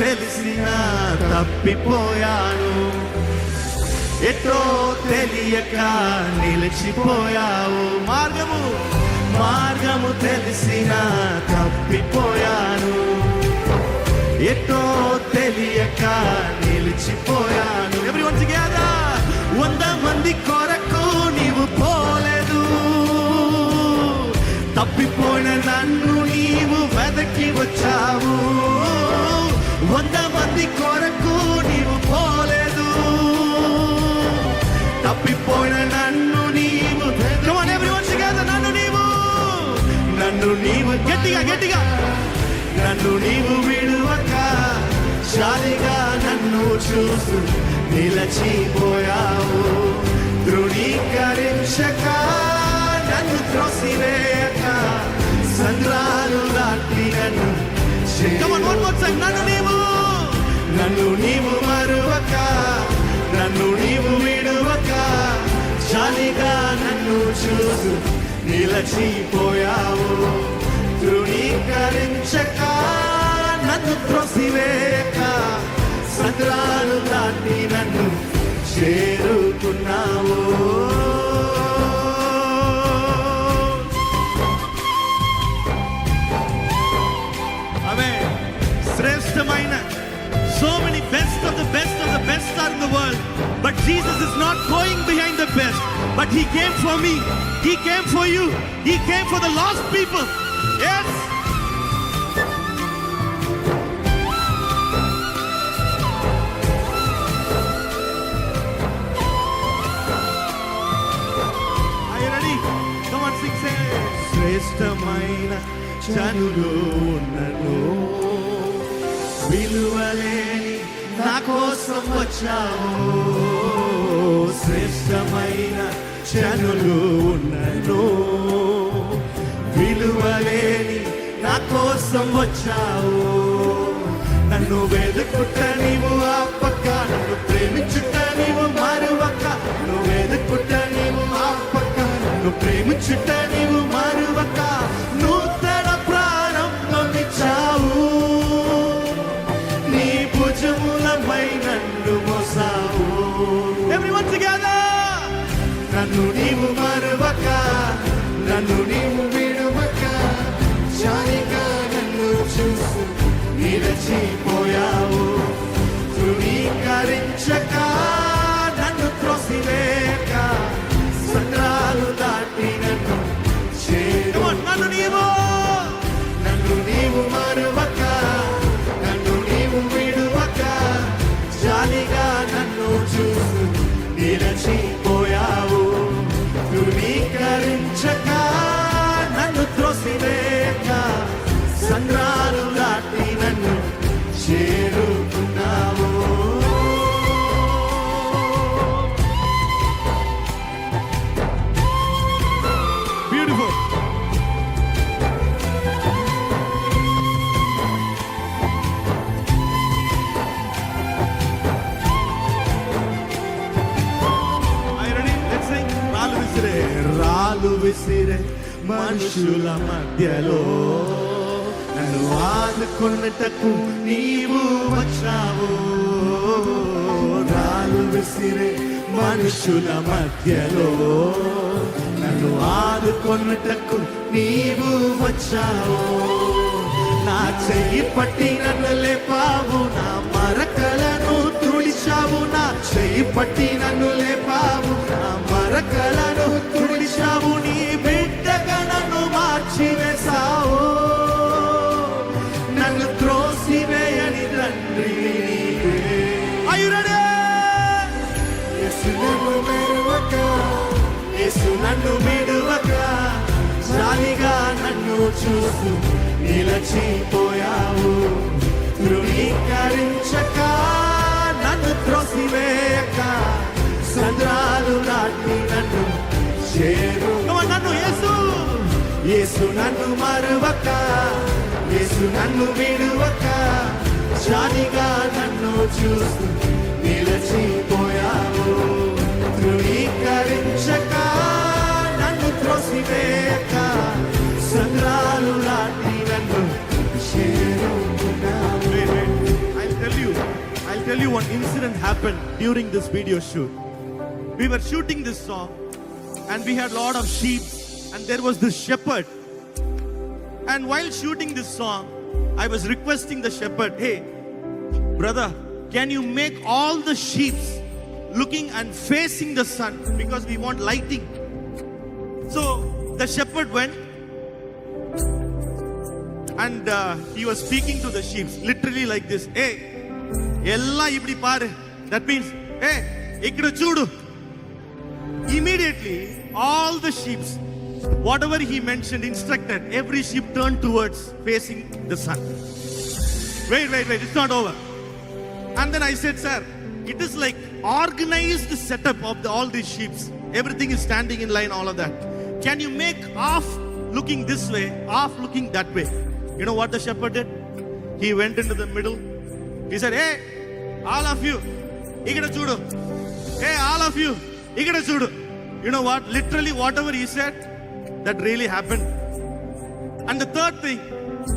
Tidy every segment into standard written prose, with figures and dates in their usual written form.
తెలిసినా తప్పిపోయాను, ఎటో తెలియక నిలిచిపోయావు. మార్గము తెలిసినా తప్పిపోయాను, ఎటో తెలియక నిలిచిపోయాను. Everyone together. 100 మంది కొరకు నీవు పోలేదు, తప్పిపోయిన నన్ను నీవు వెదకి వచ్చావు. 100 మంది కొరకు నీవు పోలేదు, తప్పిపోయిన నన్ను నీవు. Come on everyone together. నన్ను నీవు గట్టిగా నన్ను నీవు విడువక జాలిగా నన్ను చూస్తూ నిలచిపోయావు. ధృవీకరించక నన్ను త్రోసివేయక సంద్రాలు దాటి నన్ను. నన్ను నీవు మరువక, నన్ను నీవు విడువక జాలిగా నన్ను చూస్తూ నిలచిపోయావు. ధృవీకరించక నన్ను త్రోసివేయక సంద్రాలు దాటి నన్ను చేరుకున్నావు. ఆమేన్. శ్రేష్టమైన so many best of the best are in the world, but Jesus is not going behind the best, but he came for me, he came for you, he came for the lost people. Yes, are you ready? Come on, sing, say. శ్రేష్టమైన జనులు ఉన్నను, విలువలేని నా కోసం వచ్చావు. శ్రేష్టమైన జనులు ఉన్నను, విలువలేని నా కోసం వచ్చావు. నన్ను వెతుకుట నీవు ఆపక, నన్ను ప్రేమించుట నీవు మరువక. నన్ను వెతుకుట నీవు ఆపక, నన్ను ప్రేమించుట నీవు మరువక. నూతన ప్రారంభమిచ్చావు, నీ భుజములపై నన్ను మోసావు. Everyone together. నన్ను నీవు మరువక, నన్ను నీవు విడువక జాలిగా నన్ను చూస్తూ నిలచిపోయావు. ధృవీకరించక నన్ను త్రోసివేయక సంద్రాలు దాటి నన్ను చేరు. నన్ను నీవు మరువక, నన్ను నీవు విడువక జాలిగా నన్ను చూస్తూ నిలచిపోయావు. ధృవీకరించక నన్ను త్రోసివేయక సంద్రాలు దాటి నన్ను చేరుకున్నావు. బ్యూటిఫుల్. రాళ్ళు విసిరే మనుషుల మధ్యలో నన్ను ఆదుకొనుటకు నీవు వచ్చావు. రాళ్ళు విసిరే మనుషుల మధ్యలో నన్ను ఆదుకొనుటకు నీవు వచ్చావు. నా చెయ్యి పట్టి నన్ను లేపావు, నా మరకలను తుడిచావు. నా చెయ్యి పట్టి నన్ను లేపావు, నా మరకలను తుడిచావు. నీ బిడ్డగా నన్ను మార్చివేశావు, నన్ను త్రోసివేయని తండ్రి నీవే. Are you ready? యేసు నన్ను మెరువక, యేసు నన్ను విడువక జాలిగా నన్ను చూస్తూ నిలచిపోయావు. ధృవీకరించక నన్ను త్రోసివేయక సంద్రాలు దాటి నన్ను చేరు. నన్ను యేసు నన్ను మరువక, యేసు నన్ను విడువక జాలిగా నన్ను చూస్తూ నిలచిపోయావు. ధృవీకరించక నన్ను త్రోసివేయక సంద్రాలు దాటి నన్ను చేరుకున్నావు. you one incident happened during this video shoot. We were shooting this song and we had a lot of sheep and there was this shepherd. And while shooting this song, I was requesting the shepherd, hey, brother, can you make all the sheep looking and facing the sun because we want lighting. So the shepherd went and he was speaking to the sheep literally like this. Hey, ella ibdi paaru. That means, hey, ikkada chudu. Immediately, all the sheep, whatever he mentioned, instructed, every sheep turned towards facing the sun. Wait, it's not over. And then I said, sir, it is like organized setup of all these sheep. Everything is standing in line, all of that. Can you make half looking this way, half looking that way? You know what the shepherd did? He went into the middle. He said, hey, all of you, ikkada chudu. Hey, all of you, ikkada chudu. You know what? Literally whatever he said, that really happened. And the third thing,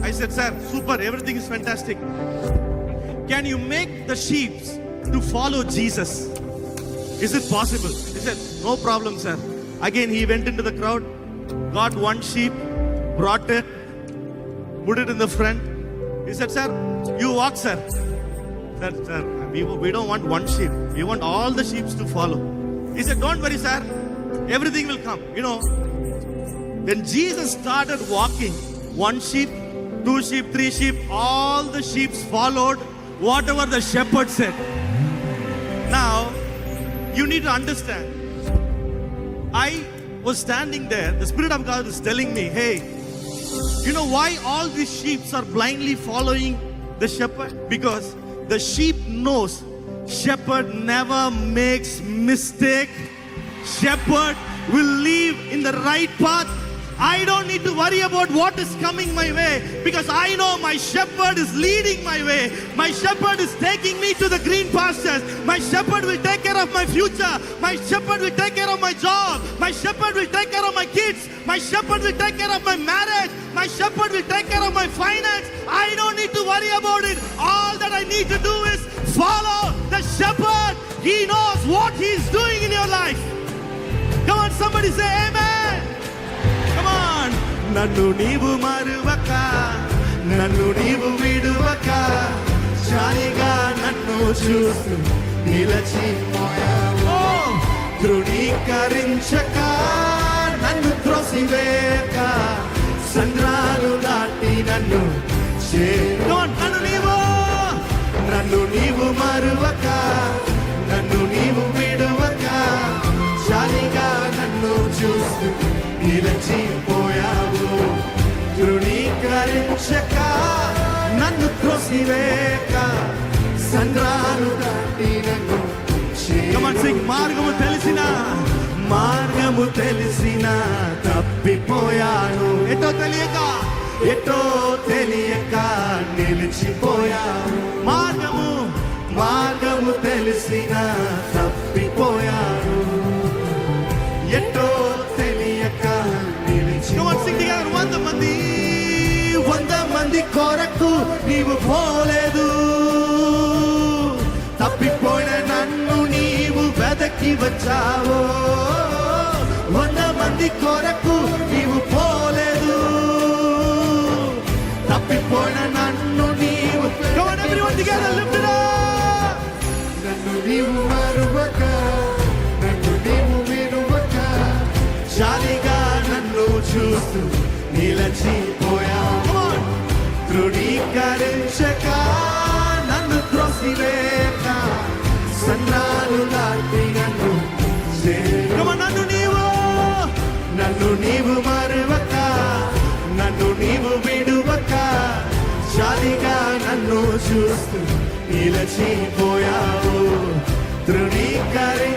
I said, sir, super, everything is fantastic. Can you make the sheep to follow Jesus? Is it possible? He said, no problem, sir. Again, he went into the crowd, got one sheep, brought it, put it in the front. He said, sir, you walk, sir. Sir, we don't want one sheep. We want all the sheep to follow. He said, don't worry, sir. Everything will come. You know, when Jesus started walking, one sheep, two sheep, three sheep, all the sheep followed whatever the shepherd said. Now, you need to understand. I was standing there. The Spirit of God is telling me, hey, you know why all these sheep are blindly following the shepherd? Because the sheep knows shepherd never makes mistake. Shepherd will leave in the right path. I don't need to worry about what is coming my way because I know my shepherd is leading my way. My shepherd is taking me to the green pastures. My shepherd will take care of my future. My shepherd will take care of my job. My shepherd will take care of my kids. My shepherd will take care of my marriage. My shepherd will take care of my finance. I don't need to worry about it. All that I need to do is follow the shepherd. He knows what he's doing in your life. Come on, somebody say amen. Come on. నన్ను నీవు మరువక నన్ను నీవు విడువక జాలిగా నన్ను చూస్తూ నిలచిపోయావు ధృవీకరించక నన్ను త్రోసివేయక సంద్రాలు దాటి నన్ను నన్ను నీవు మరువక నన్ను నీవు విడువక జాలిగా నన్ను చూస్తూ నిలచిపోయావు ధృవీకరించక నన్ను త్రోసివేయక సంద్రాలు దాటి నన్ను మార్గము తెలిసిన తప్పిపోయాను ఎటో తెలియక నిలిచిపోయాను మార్గము తెలిసిన తప్పిపోయాను ఎటో తెలియక నిలిచిపోయాను 100 మంది కొరకు నీవు పోలేదు తప్పిపోయిన నన్ను నీవు వెదకి వచ్చావు 100 మంది కొరకు నీవు పోలేదు తప్పిపోయిన నన్ను నీవు నన్ను నీవు మరువక నన్ను నీవు విడువక జాలిగా నన్ను చూస్తూ నిలచిపోయావు ధృవీకరించక నన్ను త్రోసివేయక సన్నాలు దాటి నన్ను నీవు మరువక నన్ను నీవు విడువక జాలిగా నన్ను చూస్తూ నిలచిపోయావు ధృవీకరించక